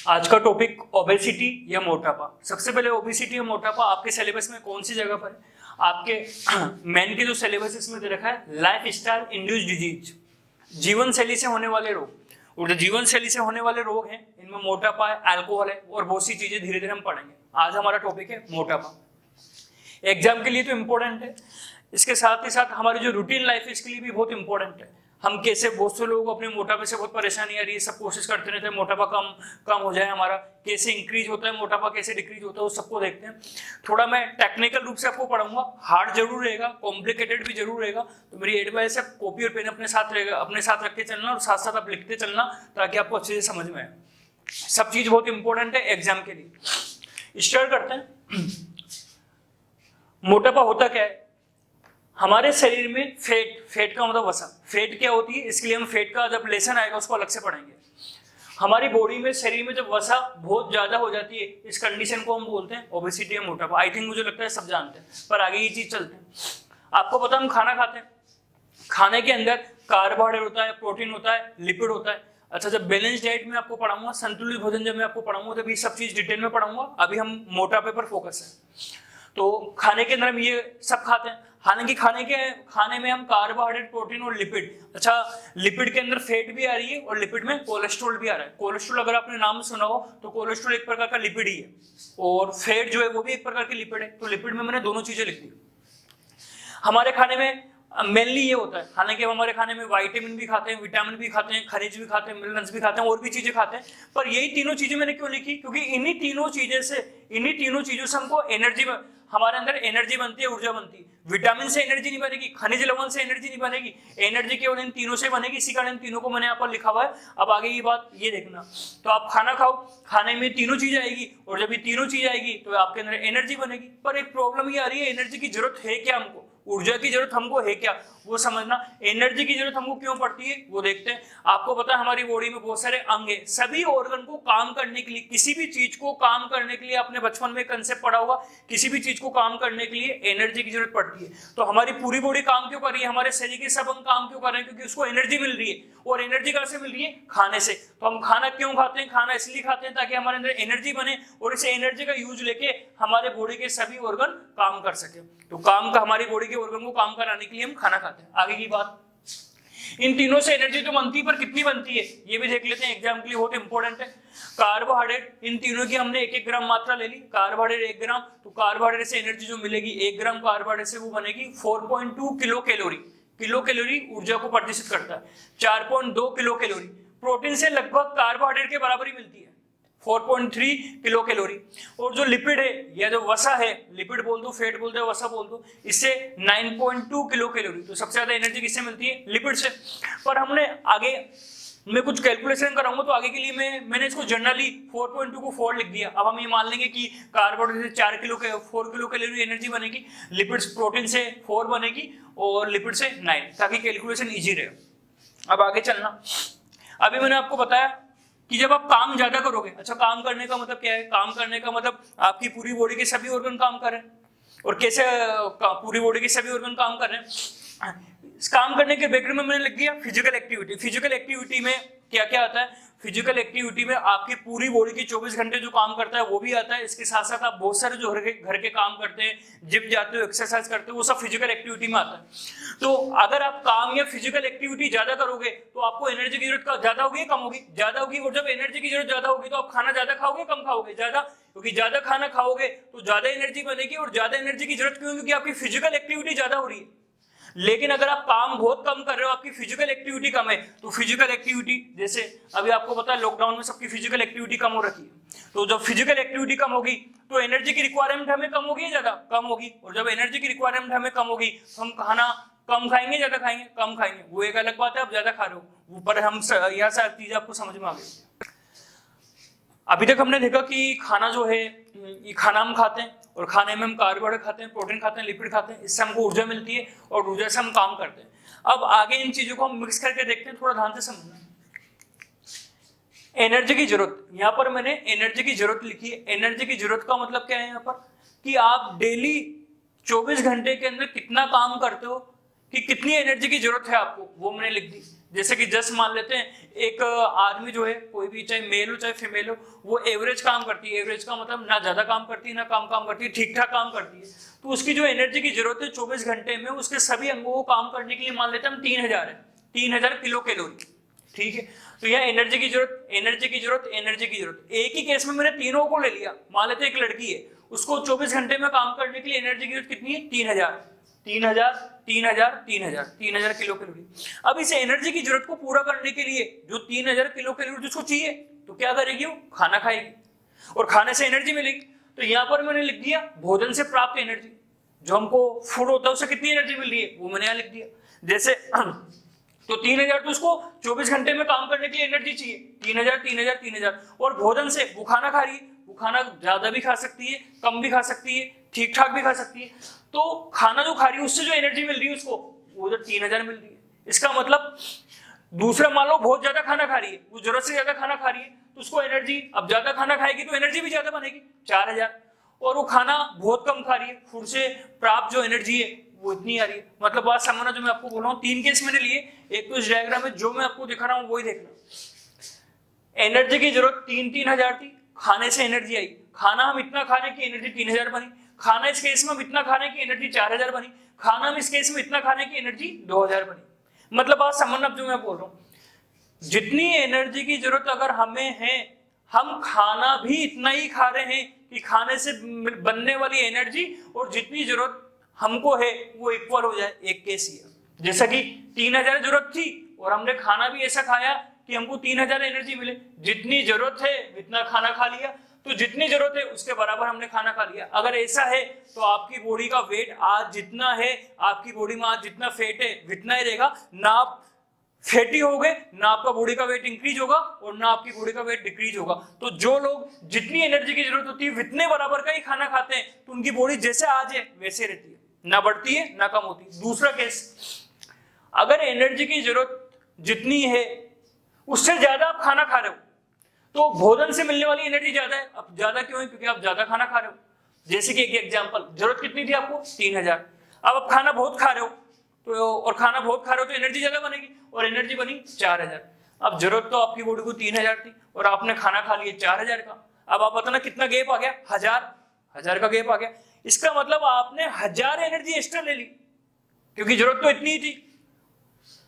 आज का topic obesity या मोटापा। सबसे पहले ओबेसिटी या मोटापा आपके सिलेबस में कौन सी जगह पर है? आपके मेन के जो सिलेबस इसमें दे रखा है लाइफ स्टाइल इंड्यूस्ड डिजीज, जीवन शैली से होने वाले रोग। और जो जीवन शैली से होने वाले रोग हैं इनमें मोटापा है, अल्कोहल है और बहुत सी चीजें धीरे धीरे हम पढ़ेंगे। आज हमारा टॉपिक है मोटापा। एग्जाम के लिए तो इम्पोर्टेंट है, इसके साथ ही साथ हमारी जो रूटीन लाइफ है इसके लिए भी बहुत इंपॉर्टेंट है। हम कैसे, बहुत से लोग अपने मोटापे से बहुत परेशानी आ रही है, सब कोशिश करते रहते हैं मोटापा कम हो जाए हमारा, कैसे इंक्रीज होता है मोटापा, कैसे डिक्रीज होता है, वो सबको देखते हैं। थोड़ा मैं टेक्निकल रूप से आपको पढ़ाऊंगा, हार्ड जरूर रहेगा, कॉम्प्लिकेटेड भी जरूर रहेगा। तो मेरी एडवाइस है कॉपी और पेन अपने साथ रख के चलना और साथ साथ आप लिखते चलना ताकि आपको अच्छे से समझ में आए। सब चीज बहुत इंपॉर्टेंट है एग्जाम के लिए। स्टार्ट करते हैं। मोटापा होता क्या है? हमारे शरीर में फैट का मतलब वसा। फैट क्या होती है इसके लिए हम फैट का जब लेसन आएगा उसको अलग से पढ़ेंगे। हमारी बॉडी में, शरीर में जब वसा बहुत ज्यादा हो जाती है इस कंडीशन को हम बोलते हैं ओबेसिटी या मोटापा। आई थिंक मुझे लगता है सब जानते हैं, पर आगे ये चीज चलते हैं। आपको पता हम खाना खाते हैं, खाने के अंदर कार्बोहाइड्रेट होता है, प्रोटीन होता है, लिपिड होता है। अच्छा, जब बैलेंस डाइट में आपको पढ़ाऊंगा, संतुलित भोजन जब मैं आपको पढ़ाऊंगा तब ये सब चीज डिटेल में पढ़ाऊंगा। अभी हम मोटापे पर फोकस है। तो खाने के अंदर हम ये सब खाते हैं। हालांकि खाने में हम कार्बोहाइड्रेट, प्रोटीन और लिपिड, अच्छा लिपिड के अंदर फैट भी आ रही है और लिपिड में कोलेस्ट्रॉल भी आ रहा है। कोलेस्ट्रॉल अगर आपने नाम सुना हो तो कोलेस्ट्रॉल एक प्रकार का लिपिड ही है और फैट जो है वो भी एक प्रकार की लिपिड है। तो लिपिड में मैंने दोनों चीजें लिख दी। हमारे खाने में मेनली ये होता है, हालांकि हम हमारे खाने में विटामिन भी खाते हैं, विटामिन भी खाते हैं, खनिज भी खाते हैं, मिनरल्स भी खाते हैं और भी चीजें खाते हैं। पर यही तीनों चीजें मैंने क्यों लिखी? क्योंकि इन्हीं तीनों चीजों से हमको एनर्जी, हमारे अंदर एनर्जी बनती है, ऊर्जा बनती है। विटामिन से एनर्जी नहीं बनेगी, खनिज लवण से एनर्जी नहीं बनेगी, एनर्जी केवल इन तीनों से बनेगी। इसी कारण इन तीनों को मैंने यहाँ पर लिखा हुआ है। अब आगे की बात ये देखना, तो आप खाना खाओ, खाने में तीनों चीज आएगी और जब ये तीनों चीज आएगी तो आपके अंदर एनर्जी बनेगी। पर एक प्रॉब्लम ये आ रही है, एनर्जी की जरूरत है क्या हमको, ऊर्जा की जरूरत हमको है क्या, वो समझना। एनर्जी की जरूरत हमको क्यों पड़ती है वो देखते हैं। आपको पता है हमारी बॉडी में बहुत सारे अंग हैं, सभी ऑर्गन को काम करने के लिए, किसी भी चीज को काम करने के लिए, आपने बचपन में कंसेप्ट पढ़ा होगा, किसी भी चीज को काम करने के लिए एनर्जी की जरूरत पड़ती है। तो हमारी पूरी बॉडी काम क्यों कर रही है, हमारे शरीर के सब अंग काम क्यों कर रहे हैं? क्योंकि उसको एनर्जी मिल रही है। और एनर्जी कहां से मिल रही है? खाने से। तो हम खाना क्यों खाते हैं? खाना इसलिए खाते हैं ताकि हमारे अंदर एनर्जी बने और इस एनर्जी का यूज लेके हमारे बॉडी के सभी ऑर्गन काम कर सके। तो हमारी बॉडी के ऑर्गन को काम कराने के लिए हम खाना खाते हैं। आगे की बात, इन तीनों से एनर्जी तो बनती है, पर कितनी बनती है ये भी देख लेते हैं, एग्जाम के लिए बहुत इंपॉर्टेंट है। कार्बोहाइड्रेट, इन तीनों की हमने 1-1 ग्राम मात्रा ले ली। कार्बोहाइड्रेट 1 ग्राम, तो कार्बोहाइड्रेट से एनर्जी जो मिलेगी 1 ग्राम कार्बोहाइड्रेट से वो बनेगी 4.2 किलो कैलोरी। किलो कैलोरी ऊर्जा को प्रदर्शित करता है। 4.2 किलो कैलोरी। प्रोटीन से लगभग कार्बोहाइड्रेट के बराबर ही मिलती है, 4.3 किलो कैलोरी। और जो लिपिड है या जो वसा है, लिपिड बोल दो, फैट बोल दो, वसा बोल दो, इससे 9.2 किलो कैलोरी। तो सबसे ज्यादा एनर्जी किससे मिलती है? लिपिड से। पर हमने आगे मैं कुछ कैलकुलेशन कराऊंगा तो आगे के लिए मैंने इसको जनरली 4.2 को 4 लिख दिया। अब हम ये मान लेंगे कि कार्बोहाइड्रेट से 4 किलो कैलोरी एनर्जी बनेगी, लिपिड्स प्रोटीन से 4 बनेगी और लिपिड से 9, ताकि कैलकुलेशन इजी रहे। अब आगे चलना, अभी मैंने आपको बताया कि जब आप काम ज्यादा करोगे, अच्छा काम करने का मतलब क्या है? काम करने का मतलब आपकी पूरी बॉडी के सभी ऑर्गन काम कर रहे हैं। और कैसे पूरी बॉडी के सभी ऑर्गन काम कर रहे हैं? इस काम करने के बैकग्राउंड में मैंने लिख दिया फिजिकल एक्टिविटी। फिजिकल एक्टिविटी में क्या क्या आता है? फिजिकल एक्टिविटी में आपकी पूरी बॉडी की 24 घंटे जो काम करता है वो भी आता है। इसके साथ साथ आप बहुत सारे जो घर के काम करते हैं, जिम जाते हो, एक्सरसाइज करते हो, वो सब फिजिकल एक्टिविटी में आता है। तो अगर आप काम या फिजिकल एक्टिविटी ज्यादा करोगे तो आपको एनर्जी की जरूरत ज्यादा होगी, कम होगी? ज्यादा होगी। और जब एनर्जी की जरूरत ज्यादा होगी तो आप खाना ज्यादा खाओगे, कम खाओगे? ज्यादा, क्योंकि ज्यादा खाना खाओगे तो ज्यादा एनर्जी बनेगी। और ज्यादा एनर्जी की जरूरत क्यों? क्योंकि आपकी फिजिकल एक्टिविटी ज्यादा हो रही है। लेकिन अगर आप काम बहुत कम कर रहे हो, आपकी फिजिकल एक्टिविटी कम है, तो फिजिकल एक्टिविटी, जैसे अभी आपको पता है लॉकडाउन में सबकी फिजिकल एक्टिविटी कम हो रखी है। तो जब फिजिकल एक्टिविटी कम होगी तो एनर्जी की रिक्वायरमेंट हमें कम होगी, ज्यादा कम होगी। और जब एनर्जी की रिक्वायरमेंट हमें कम होगी तो हम खाना कम खाएंगे, ज्यादा खाएंगे, कम खाएंगे। वो एक अलग बात है, आप ज्यादा खा रहे हो, पर हम यह सारी चीजें आपको समझ में आ गई। अभी तक हमने देखा कि खाना जो है, ये खाना हम खाते हैं और खाने में हम कार्बोहाइड्रेट खाते हैं, प्रोटीन खाते हैं, लिपिड खाते हैं, इससे हमको ऊर्जा मिलती है और ऊर्जा से हम काम करते हैं। अब आगे इन चीजों को हम मिक्स करके देखते हैं, थोड़ा ध्यान से समझना। एनर्जी की जरूरत, यहाँ पर मैंने एनर्जी की जरूरत लिखी है। एनर्जी की जरूरत का मतलब क्या है यहाँ पर? कि आप डेली 24 घंटे के अंदर कितना काम करते हो, कि कितनी एनर्जी की जरूरत है आपको, वो मैंने लिख दी। जैसे कि जस्ट मान लेते हैं एक आदमी जो है, कोई भी चाहे मेल हो चाहे फीमेल हो, वो एवरेज काम करती है। एवरेज का मतलब ना ज्यादा काम करती है ना कम काम करती है, ठीक ठाक काम करती है। तो उसकी जो एनर्जी की जरूरत है 24 घंटे में, उसके सभी अंगों को काम करने के लिए मान लेते हैं हम 3000 है, 3000 किलो कैलोरी। ठीक है, तो यह एनर्जी की जरूरत, एनर्जी की जरूरत, एनर्जी की जरूरत। एक ही केस में मैंने तीनों को ले लिया। मान लेते एक लड़की है, उसको 24 घंटे में काम करने के लिए एनर्जी की जरूरत कितनी है? 3000 3000 3000 3000 3000 किलो कैलोरी। अब इस एनर्जी की जरूरत को पूरा करने के लिए जो 3000 किलो कैलोरी जिसको चाहिए, तो क्या करेगी? वो खाना खाएगी और खाने से एनर्जी मिलेगी। तो यहाँ पर मैंने लिख दिया भोजन से प्राप्त एनर्जी। जो हमको फूड होता है उससे कितनी एनर्जी मिल रही है वो मैंने यहाँ लिख दिया। जैसे तो 3000 तो उसको 24 घंटे में काम करने के लिए एनर्जी चाहिए, 3000 3000 3000। और भोजन से वो खाना खा रही है, वो खाना ज्यादा भी खा सकती है, कम भी खा सकती है, ठीक ठाक भी खा सकती है। तो खाना जो खा रही है उससे जो एनर्जी मिल रही है उसको, वो जो 3000 मिल रही है। इसका मतलब दूसरा मान लो बहुत ज्यादा खाना खा रही है, वो जरूरत से ज्यादा खाना खा रही है, तो उसको एनर्जी, अब ज्यादा खाना खाएगी तो एनर्जी भी ज्यादा बनेगी 4000। और वो खाना बहुत कम खा रही है, फूड से प्राप्त जो एनर्जी है वो इतनी आ रही है। मतलब बात समझना, जो मैं आपको बोल रहा हूँ 3 केस मैंने लिए। एक तो इस डायग्राम में जो मैं आपको दिखा रहा हूँ वही देखना। एनर्जी की जरूरत 3000 थी, खाने से एनर्जी आई, खाना हम इतना खाने की एनर्जी 3000 बनी, खाना इस केस में हम इतना खाने की एनर्जी 4000 बनी, खाना हम इस केस में इतना खाने की एनर्जी 2000 बनी। मतलब बात समझना जो मैं बोल रहा हूँ, जितनी एनर्जी की जरूरत अगर हमें है, हम खाना भी इतना ही खा रहे हैं कि खाने से बनने वाली एनर्जी और जितनी जरूरत हमको है वो इक्वल हो जाए। एक केस ये, जैसा कि 3000 जरूरत थी और हमने खाना भी ऐसा खाया कि हमको 3000 एनर्जी मिले। जितनी जरूरत है इतना खाना खा लिया, तो जितनी जरूरत है उसके बराबर हमने खाना खा लिया। अगर ऐसा है तो आपकी बॉडी का वेट आज जितना है, आपकी बॉडी में आज जितना फेट है जितना ही रहेगा। ना आप फैटी हो गए, ना आपका बॉडी का वेट इंक्रीज होगा और ना आपकी बॉडी का वेट डिक्रीज होगा। तो जो लोग जितनी एनर्जी की जरूरत होती है उतने बराबर का ही खाना खाते हैं, तो उनकी बॉडी जैसे आज है वैसे रहती है, ना बढ़ती है ना कम होती है। दूसरा केस, अगर एनर्जी की जरूरत जितनी है उससे ज्यादा आप खाना खा रहे हो, तो भोजन से मिलने वाली एनर्जी ज्यादा है। अब ज्यादा क्यों है? क्योंकि आप ज्यादा खाना खा रहे हो। जैसे कि एक एग्जांपल, जरूरत कितनी थी आपको? 3000। अब आप खाना बहुत खा रहे हो, तो और खाना बहुत खा रहे हो तो एनर्जी ज्यादा बनेगी, और एनर्जी बनी 4000। अब जरूरत तो आपकी बॉडी को 3000 थी और आपने खाना खा लिया 4000 का। अब आप बताना कितना गैप आ गया? 1000 का गैप आ गया। इसका मतलब आपने 1000 एनर्जी एक्स्ट्रा ले ली, क्योंकि जरूरत तो इतनी ही थी।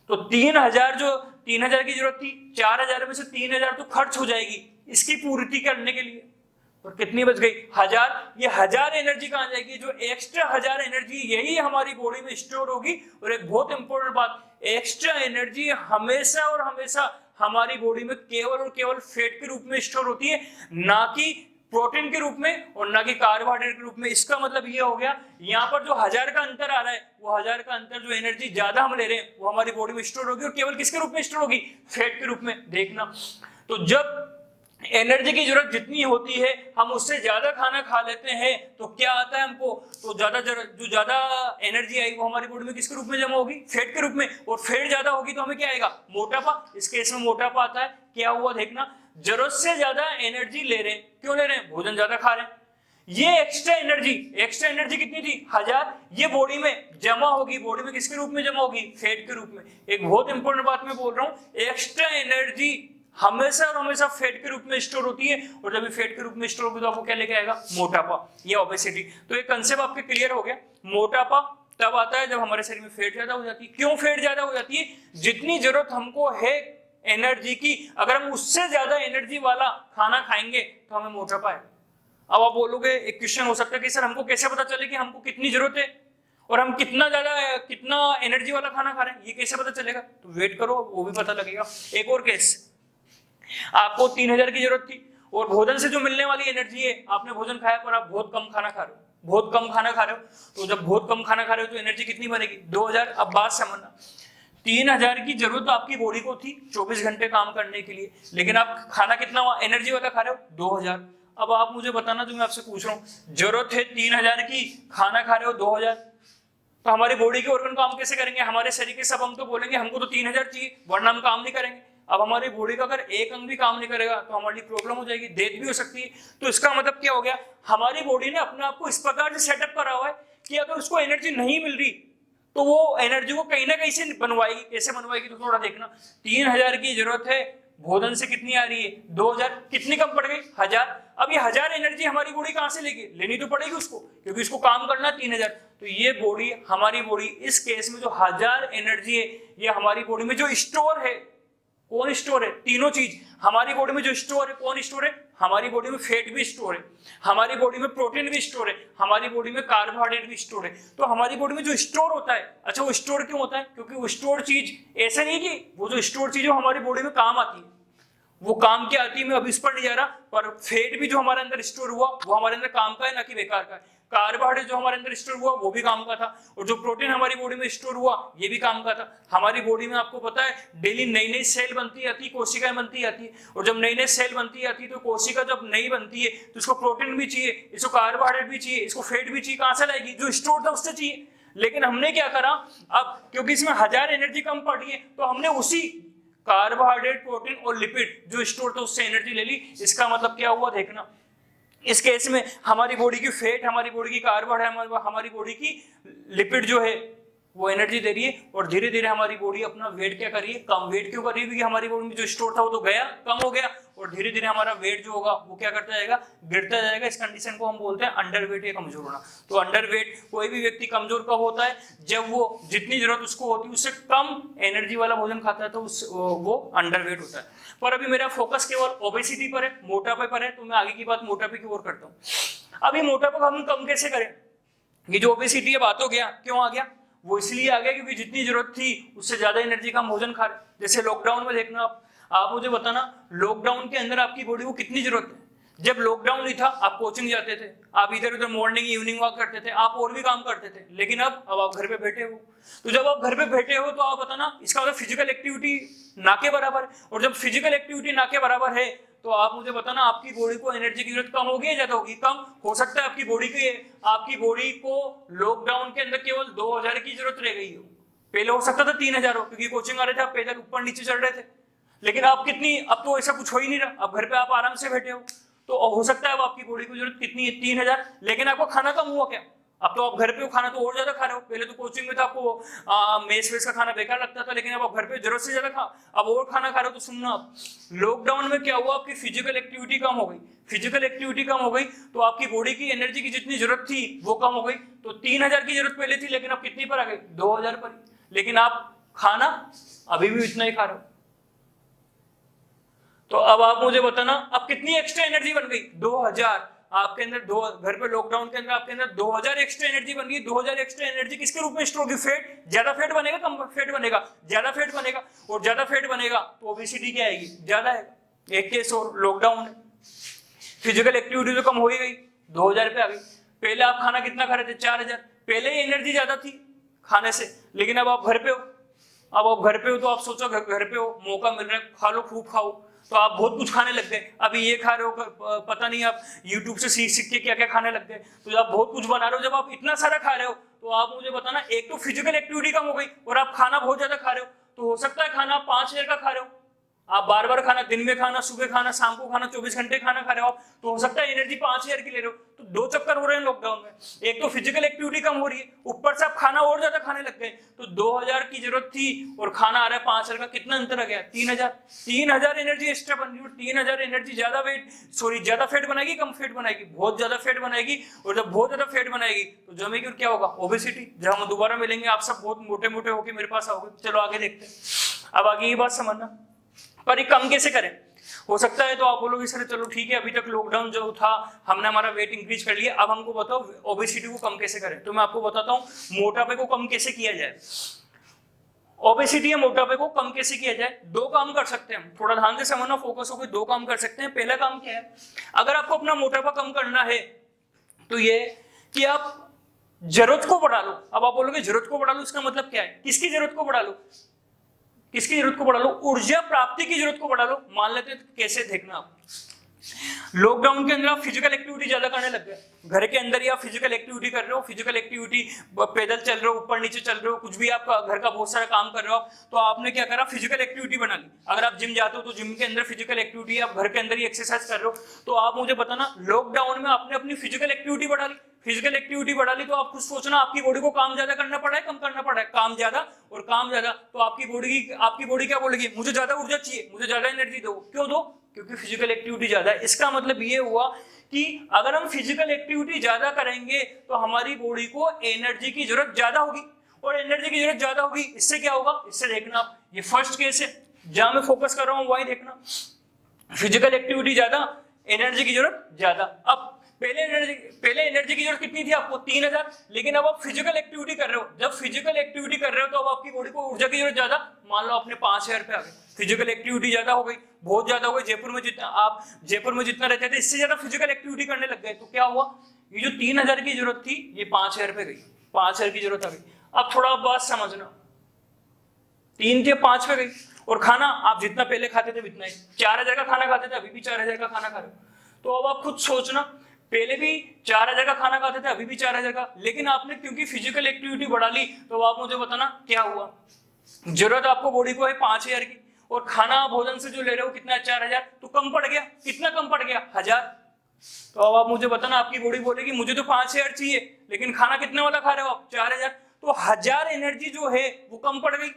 तो 3000 जो 3000 की जरूरत थी, 4000 में से 3000 तो खर्च हो जाएगी इसकी पूर्ति करने के लिए, और कितनी बच गई? 1000। ये 1000 एनर्जी कहां जाएगी? जो एक्स्ट्रा 1000 एनर्जी, यही हमारी बॉडी में स्टोर होगी। और एक बहुत इंपॉर्टेंट बात, एक्स्ट्रा एनर्जी हमेशा और हमेशा हमारी बॉडी में केवल और केवल फैट के रूप में स्टोर होती है, ना कि प्रोटीन के रूप में और ना कि कार्बोहाइड्रेट के रूप में। इसका मतलब ये हो गया, यहाँ पर जो 1000 का अंतर आ रहा है, वो 1000 का अंतर जो एनर्जी ज्यादा हम ले रहे हैं वो हमारी बॉडी में स्टोर होगी, और केवल किसके रूप में स्टोर होगी? फैट के रूप में। देखना, तो जब एनर्जी की जरूरत जितनी होती है हम उससे ज्यादा खाना खा लेते हैं, तो क्या आता है हमको? तो जो ज्यादा एनर्जी आई वो हमारी बॉडी में किसके रूप में जमा होगी? फैट के रूप में। और फैट ज्यादा होगी तो हमें क्या आएगा? मोटापा। इस केस में मोटापा आता है। क्या हुआ देखना, जरूरत से ज्यादा एनर्जी ले रहे हैं। क्यों ले रहे हैं? भोजन ज्यादा खा रहे हैं। ये एक्स्ट्रा एनर्जी कितनी थी? 1000। ये बॉडी में जमा होगी, बॉडी में किसके रूप में जमा होगी? फैट के रूप में। एक बहुत इंपॉर्टेंट बात मैं बोल रहा हूँ, एक्स्ट्रा एनर्जी हमेशा और हमेशा फैट के रूप में स्टोर होती है, और जब फैट के रूप में स्टोर होगी तो आपको क्या लेके आएगा? मोटापा या ओबेसिटी। तो ये कंसेप्ट आपके क्लियर हो गया। मोटापा तब आता है जब हमारे शरीर में फैट ज्यादा हो जाती है। क्यों फैट ज्यादा हो जाती है? जितनी जरूरत हमको है एनर्जी की, अगर हम उससे ज्यादा एनर्जी वाला खाना खाएंगे तो हमें मोटापा है। अब आप बोलोगे, एक क्वेश्चन हो सकता है कि सर हमको कैसे पता चले कि हमको कितनी जरूरत है और हम कितना एनर्जी वाला खाना खा रहे हैं? ये कैसे पता चलेगा? तो वेट करो, वो भी पता लगेगा। एक और केस, आपको 3000 की जरूरत थी और भोजन से जो मिलने वाली एनर्जी है, आपने भोजन खाया पर आप बहुत कम खाना खा रहे हो, बहुत कम खाना खा रहे हो। तो जब बहुत कम खाना खा रहे हो तो एनर्जी कितनी बनेगी? 2000। अब बात समझना, 3000 की जरूरत आपकी बॉडी को थी 24 घंटे काम करने के लिए, लेकिन आप खाना कितना एनर्जी वाला खा रहे हो? 2000। अब आप मुझे बताना, जो मैं आपसे पूछ रहा हूँ, जरूरत है 3000 की, खाना खा रहे हो 2000, तो हमारी बॉडी के ऑर्गन काम कैसे करेंगे? हमारे शरीर के सब अंग तो बोलेंगे हमको तो 3000 चाहिए, वरना हम काम नहीं करेंगे। अब हमारी बॉडी का अगर एक अंग भी काम नहीं करेगा तो हमारी प्रॉब्लम हो जाएगी, डेथ भी हो सकती है। तो इसका मतलब क्या हो गया? हमारी बॉडी ने अपने आप को इस प्रकार से सेटअप करा हुआ है कि अगर उसको एनर्जी नहीं मिल रही तो वो एनर्जी को कहीं ना कहीं से बनवाएगी। कैसे बनवाएगी तो थोड़ा देखना, 3000 की जरूरत है, भोजन से कितनी आ रही है 2000, कितनी कम पड़ गई 1000। अब ये 1000 एनर्जी हमारी बॉडी कहां से लेगी, लेनी तो पड़ेगी उसको, क्योंकि इसको काम करना 3000। तो ये बॉडी, हमारी बॉडी इस केस में जो 1000 एनर्जी है, ये हमारी बॉडी में जो स्टोर है, कौन स्टोर है, तीनों चीज हमारी बॉडी में जो स्टोर है, कौन स्टोर है, हमारी बॉडी में फैट भी स्टोर है, हमारी बॉडी में प्रोटीन भी स्टोर है, हमारी बॉडी में कार्बोहाइड्रेट भी स्टोर है। तो हमारी बॉडी में जो स्टोर होता है, अच्छा वो स्टोर क्यों होता है, क्योंकि वो स्टोर चीज ऐसा नहीं कि वो जो स्टोर चीज है हमारी बॉडी में काम आती है, वो काम क्या आती है मैं अभी इस पर नहीं जा रहा, पर फैट भी जो हमारे अंदर स्टोर हुआ वो हमारे अंदर काम का है, ना कि बेकार का है। कार्बोहाइड्रेट जो हमारे अंदर स्टोर हुआ वो भी काम का था, और जो प्रोटीन हमारी बॉडी में स्टोर हुआ ये भी काम का था। हमारी बॉडी में आपको पता है डेली नई नई सेल बनती आती है, कोशिकाएं बनती आती है, और जब नई नई सेल बनती आती है तो कोशिका जब नई बनती है तो इसको प्रोटीन भी चाहिए, इसको कार्बोहाइड्रेट भी चाहिए, इसको फैट भी चाहिए, कहां से लाएगी, जो स्टोर था उससे चाहिए। लेकिन हमने क्या करा, अब क्योंकि इसमें 1000 एनर्जी कम पड़ी है तो हमने उसी कार्बोहाइड्रेट, प्रोटीन और लिपिड जो स्टोर था उससे एनर्जी ले ली। इसका मतलब क्या हुआ देखना, इस केस में हमारी बॉडी की फैट, हमारी बॉडी की कार्बोहाइड्रेट, हमारी बॉडी की लिपिड जो है वो एनर्जी दे रही है, और धीरे धीरे हमारी बॉडी अपना वेट क्या कर रही है, कम। वेट क्यों कर रही है, क्योंकि हमारी बॉडी में जो स्टोर था वो तो गया, कम हो गया, और धीरे धीरे हमारा वेट जो होगा वो क्या करता जाएगा, गिरता जाएगा। इस कंडीशन को हम बोलते हैं अंडर वेट या कमजोर होना। तो अंडर वेट कोई भी व्यक्ति कमजोर कब होता है, जब वो जितनी जरूरत उसको होती है उससे कम एनर्जी वाला भोजन खाता है, तो वो अंडर वेट होता है। पर अभी मेरा फोकस केवल ओबेसिटी पर है, मोटापे पर है, तो मैं आगे की बात मोटापे की ओर करता हूँ। अभी मोटापा हम कम कैसे करें, ये जो ओबेसिटी है बात हो गया, क्यों आ गया, वो इसलिए आ गया क्योंकि जितनी जरूरत थी उससे ज्यादा एनर्जी का हम भोजन खा रहे। जैसे लॉकडाउन में देखना, आप मुझे बताना लॉकडाउन के अंदर आपकी बॉडी को कितनी जरूरत है। जब लॉकडाउन नहीं था आप कोचिंग जाते थे, आप इधर उधर मॉर्निंग इवनिंग वॉक करते थे, आप और भी काम करते थे, लेकिन अब आप घर पे बैठे हो। तो जब आप घर पे बैठे हो तो आप बताना, इसका मतलब फिजिकल एक्टिविटी ना के बराबर है, और जब फिजिकल एक्टिविटी ना के बराबर है तो आप मुझे बताना आपकी बॉडी को एनर्जी की जरूरत कम होगी या ज्यादा होगी, कम। हो सकता है आपकी बॉडी को लॉकडाउन के अंदर केवल 2000 की जरूरत रह गई हो, पहले हो सकता था 3000 हो, क्योंकि कोचिंग आ रहे थे, आप पैदल ऊपर नीचे चढ़ रहे थे। लेकिन आप कितनी, अब तो ऐसा कुछ हो ही नहीं रहा, अब घर पे आप आराम से बैठे हो, तो हो सकता है अब आपकी बॉडी को जरूरत कितनी है 3000, लेकिन आपको खाना कम हुआ क्या, अब तो आप घर पे हो, खाना तो और ज्यादा खा रहे हो। पहले तो कोचिंग में था आपको मेस वेस का खाना बेकार लगता था, लेकिन अब आप घर पे जरूरत से ज्यादा अब और खाना खा रहे हो। तो सुनना, आप लॉकडाउन में क्या हुआ, आपकी फिजिकल एक्टिविटी कम हो गई, फिजिकल एक्टिविटी कम हो गई तो आपकी बॉडी की एनर्जी की जितनी जरूरत थी वो कम हो गई। तो 3000 की जरूरत पहले थी, लेकिन अब कितनी पर आ गई, 2000 पर। लेकिन आप खाना अभी भी इतना ही खा रहे हो। तो अब आप मुझे बताना, अब कितनी एक्स्ट्रा एनर्जी बन गई, 2000 आपके अंदर, घर पे लॉकडाउन के अंदर आपके अंदर 2000 एक्स्ट्रा एनर्जी बन गई। 2000 एक्स्ट्रा एनर्जी किसके रूप में स्टोर होगी, फैट। ज्यादा फैट बनेगा कम फैट बनेगा, ज्यादा फैट बनेगा, और ज्यादा फैट बनेगा तो ओबेसिटी क्या आएगी, ज्यादा आएगा। एक केस और लॉकडाउन है, फिजिकल एक्टिविटी तो कम हो ही गई, 2000 पे आ गई। पहले आप खाना कितना खा रहे थे, 4000, पहले ही एनर्जी ज्यादा थी खाने से, लेकिन अब आप घर पे हो, तो आप सोचो घर पे हो, मौका मिल रहा है, खा लो, खूब खाओ, तो आप बहुत कुछ खाने लग गए। अभी ये खा रहे हो, पता नहीं आप यूट्यूब से सीख के क्या क्या खाने लग गए, तो आप बहुत कुछ बना रहे हो। जब आप इतना सारा खा रहे हो तो आप मुझे बताना, एक तो फिजिकल एक्टिविटी कम हो गई और आप खाना बहुत ज्यादा खा रहे हो। तो हो सकता है खाना 5000 का खा रहे हो, आप बार बार खाना, दिन में खाना, सुबह खाना, शाम को खाना, 24 घंटे खाना खा रहे हो आप, तो हो सकता है एनर्जी 5000 की ले रहे हो। तो दो चक्कर हो रहे हैं लॉकडाउन में, एक तो फिजिकल एक्टिविटी कम हो रही है, ऊपर से आप खाना और ज्यादा खाने लग गए। तो 2000 की जरूरत थी और खाना आ रहा है 5000 का, कितना अंतर आ गया, 3000 एनर्जी एक्स्ट्रा बन रही है। 3000 एनर्जी ज्यादा ज्यादा फैट बनाएगी, कम फैट बनाएगी, बहुत ज्यादा फैट बनाएगी। और जब बहुत ज्यादा फैट बनाएगी तो जमेगी और क्या होगा, ओबेसिटी। जब हम दोबारा मिलेंगे आप सब बहुत मोटे मोटे होकर मेरे पास आओगे। चलो आगे देखते हैं, अब आगे ये बात समझना, पर ये कम कैसे करें। हो सकता है तो आप बोलोगे सर चलो ठीक है, अभी तक लॉकडाउन जो था हमने हमारा वेट इंक्रीज कर लिया, अब हमको बताओ ओबेसिटी को कम कैसे करें। तो मैं आपको बताता हूं मोटापे को कम कैसे किया जाए। ओबेसिटी या मोटापे को कम कैसे किया जाए, दो काम कर सकते हैं हम, थोड़ा ध्यान से समझना, फोकस होकर दो काम कर सकते हैं। पहला काम क्या है, अगर आपको अपना मोटापा कम करना है तो ये कि आप जरूरत को बढ़ा लो। अब आप बोलोगे जरूरत को बढ़ा लो, इसका मतलब क्या है, किसकी जरूरत को बढ़ा लो, किसकी जरूरत को बढ़ा लो, ऊर्जा प्राप्ति की जरूरत को बढ़ा लो। मान लेते हैं कैसे, देखना आप लॉकडाउन के अंदर आप फिजिकल एक्टिविटी ज्यादा करने लग गए, घर के अंदर ही आप फिजिकल एक्टिविटी कर रहे हो, फिजिकल एक्टिविटी पैदल चल रहे हो, ऊपर नीचे चल रहे हो, कुछ भी आप घर का बहुत सारा काम कर रहे हो, तो आपने क्या करा, फिजिकल एक्टिविटी बना ली। अगर आप जिम जाते हो तो जिम के अंदर फिजिकल एक्टिविटी, आप घर के अंदर ही एक्सरसाइज कर रहे हो। तो आप मुझे बताना, लॉकडाउन में आपने अपनी फिजिकल एक्टिविटी बढ़ा ली, फिजिकल एक्टिविटी बढ़ा ली तो आप खुद सोचना आपकी बॉडी को काम ज्यादा करना पड़ा है, कम करना पड़ा है? काम ज्यादा, और काम ज्यादा तो आपकी बॉडी क्या बोलेगी, मुझे ज्यादा ऊर्जा चाहिए, मुझे ज्यादा एनर्जी दो। क्यों दो? क्योंकि फिजिकल एक्टिविटी ज्यादा है। इसका मतलब ये हुआ कि अगर हम फिजिकल एक्टिविटी ज्यादा करेंगे तो हमारी बॉडी को एनर्जी की जरूरत ज्यादा होगी, और एनर्जी की जरूरत ज्यादा होगी, इससे क्या होगा? इससे देखना आप, ये फर्स्ट केस है जहां मैं फोकस कर रहा हूं, वही देखना, फिजिकल एक्टिविटी ज्यादा, एनर्जी की जरूरत ज्यादा। अब पहले एनर्जी की जरूरत कितनी थी आपको? 3000, लेकिन अब आप फिजिकल एक्टिविटी कर रहे हो। जब फिजिकल एक्टिविटी कर रहे हो तो अब आपकी बॉडी को ऊर्जा की जरूरत ज्यादा, मान लो आपने 5000 पे आ गए, फिजिकल एक्टिविटी ज्यादा हो गई, बहुत ज्यादा हो गई। आप जयपुर में जितना रहते थे इससे ज्यादा फिजिकल एक्टिविटी करने लग गए, तो क्या हुआ, ये जो 3000 की जरूरत थी ये 5000 पे गई, 5000 की जरूरत आ गई। अब थोड़ा बात समझना, 3 से 5 पे गई, और खाना आप जितना पहले खाते थे उतना ही, 4000 का खाना खाते थे, अभी भी 4000 का खाना खा रहे हो। तो अब आप खुद सोचना, पहले भी 4000 का खाना खाते थे, अभी भी 4000 का, लेकिन आपने क्योंकि फिजिकल एक्टिविटी बढ़ा ली, तो आप मुझे बताना क्या हुआ। जरूरत आपको बॉडी को है 5000 की, और खाना भोजन से जो ले रहे हो कितना, 4000, तो कम पड़ गया। कितना कम पड़ गया? 1000। तो अब आप मुझे बताना, आपकी बॉडी बोलेगी मुझे तो 5000 चाहिए, लेकिन खाना कितने वाला खा रहे हो आप? 4000। तो 1000 एनर्जी जो है वो कम पड़ गई,